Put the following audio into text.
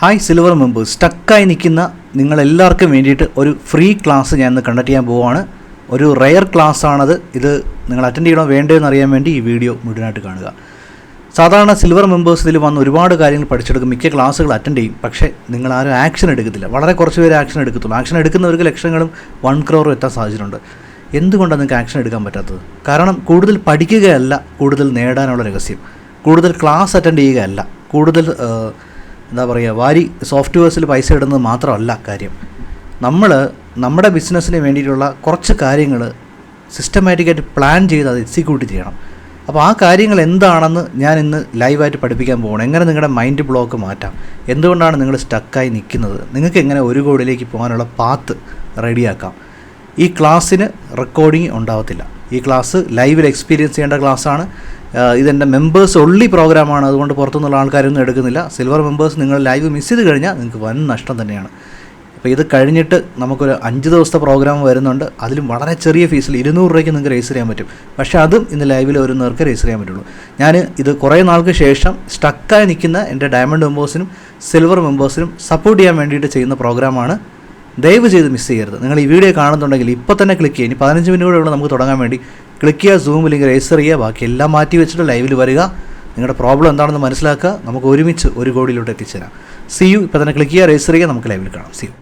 Hi silver members, സ്റ്റക്കായി നിൽക്കുന്ന നിങ്ങളെല്ലാവർക്കും വേണ്ടിയിട്ട് ഒരു ഫ്രീ ക്ലാസ് ഞാൻ ഇന്ന് കണ്ടക്ട് ചെയ്യാൻ പോവുകയാണ്. ഒരു റെയർ ക്ലാസ് ആണത്. ഇത് നിങ്ങൾ അറ്റൻഡ് ചെയ്യണോ വേണ്ടതെന്ന് അറിയാൻ വേണ്ടി ഈ വീഡിയോ മുഴുവനായിട്ട് കാണുക. സാധാരണ സിൽവർ മെമ്പേഴ്സ് ഇതിൽ വന്ന് ഒരുപാട് കാര്യങ്ങൾ പഠിച്ചെടുക്കും, മിക്ക ക്ലാസ്സുകൾ അറ്റൻഡ് ചെയ്യും. പക്ഷേ നിങ്ങൾ ആരും ആക്ഷൻ എടുക്കത്തില്ല. വളരെ കുറച്ച് പേര് ആക്ഷൻ എടുക്കത്തുള്ളൂ. ആക്ഷൻ എടുക്കുന്നവർക്ക് ലക്ഷങ്ങളും 1 crore എത്താൻ സാധ്യതയുണ്ട്. എന്തുകൊണ്ടാണ് നിങ്ങൾക്ക് ആക്ഷൻ എടുക്കാൻ പറ്റാത്തത്? കാരണം കൂടുതൽ പഠിക്കുകയല്ല കൂടുതൽ നേടാനുള്ള രഹസ്യം, കൂടുതൽ ക്ലാസ് അറ്റൻഡ് ചെയ്യുകയല്ല, കൂടുതൽ എന്താ പറയുക, വാരി സോഫ്റ്റ്വെയർസിൽ പൈസ ഇടുന്നത് മാത്രമല്ല കാര്യം. നമ്മുടെ ബിസിനസ്സിന് വേണ്ടിയിട്ടുള്ള കുറച്ച് കാര്യങ്ങൾ സിസ്റ്റമാറ്റിക്കായിട്ട് പ്ലാൻ ചെയ്ത് അത് എക്സിക്യൂട്ട് ചെയ്യണം. അപ്പോൾ ആ കാര്യങ്ങൾ എന്താണെന്ന് ഞാൻ ഇന്ന് ലൈവായിട്ട് പഠിപ്പിക്കാൻ പോകണം. എങ്ങനെ നിങ്ങളുടെ മൈൻഡ് ബ്ലോക്ക് മാറ്റാം, എന്തുകൊണ്ടാണ് നിങ്ങൾ സ്റ്റക്കായി നിൽക്കുന്നത്, നിങ്ങൾക്ക് എങ്ങനെ 1 കോടിയിലേക്ക് പോകാനുള്ള പാത്ത് റെഡിയാക്കാം. ഈ ക്ലാസ്സിന് റെക്കോർഡിങ് ഉണ്ടാവത്തില്ല. ഈ ക്ലാസ് ലൈവിൽ എക്സ്പീരിയൻസ് ചെയ്യേണ്ട ക്ലാസ്സാണ്. ഇതെൻ്റെ മെമ്പേഴ്സ് ഒള്ളി പ്രോഗ്രാമാണ്, അതുകൊണ്ട് പുറത്തുനിന്നുള്ള ആൾക്കാരൊന്നും എടുക്കുന്നില്ല. സിൽവർ മെമ്പേഴ്സ് നിങ്ങൾ ലൈവ് മിസ് ചെയ്ത് കഴിഞ്ഞാൽ നിങ്ങൾക്ക് വൻ നഷ്ടം തന്നെയാണ്. അപ്പോൾ ഇത് കഴിഞ്ഞിട്ട് നമുക്കൊരു 5 ദിവസത്തെ പ്രോഗ്രാം വരുന്നുണ്ട്. അതിലും വളരെ ചെറിയ ഫീസിൽ 200 രൂപയ്ക്ക് നിങ്ങൾക്ക് രജിസ്റ്റർ ചെയ്യാൻ പറ്റും. പക്ഷേ അതും ഇന്ന് ലൈവിൽ വരുന്നവർക്ക് രജിസ്റ്റർ ചെയ്യാൻ പറ്റുള്ളൂ. ഞാൻ ഇത് കുറേ നാൾക്ക് ശേഷം സ്റ്റക്കായി നിൽക്കുന്ന എൻ്റെ ഡയമണ്ട് മെമ്പേഴ്സിനും സിൽവർ മെമ്പേഴ്സിനും സപ്പോർട്ട് ചെയ്യാൻ വേണ്ടിയിട്ട് ചെയ്യുന്ന പ്രോഗ്രാമാണ്. ദയവ് ചെയ്ത് മിസ് ചെയ്യരുത്. നിങ്ങൾ ഈ വീഡിയോ കാണുന്നുണ്ടെങ്കിൽ ഇപ്പോൾ തന്നെ ക്ലിക്ക് ചെയ്യുക. ഇനി 15 മിനിറ്റ് കൂടെ നമുക്ക് തുടങ്ങാൻ വേണ്ടി ക്ലിക്ക് ചെയ്യുക, സൂം ലിങ്ക് രജിസ്റ്റർ ചെയ്യുക, ബാക്കി എല്ലാം മാറ്റി വെച്ചിട്ട് ലൈവിൽ വരിക. നിങ്ങളുടെ പ്രോബ്ലം എന്താണെന്ന് മനസ്സിലാക്കുക. നമുക്ക് ഒരുമിച്ച് 1 കോടിയിലോട്ട് എത്തിച്ചേരാം. See you. ഇപ്പോൾ തന്നെ ക്ലിക്ക് ചെയ്യുക, രജിസ്റ്റർ ചെയ്യുക, നമുക്ക് ലൈവിൽ കാണാം. See U.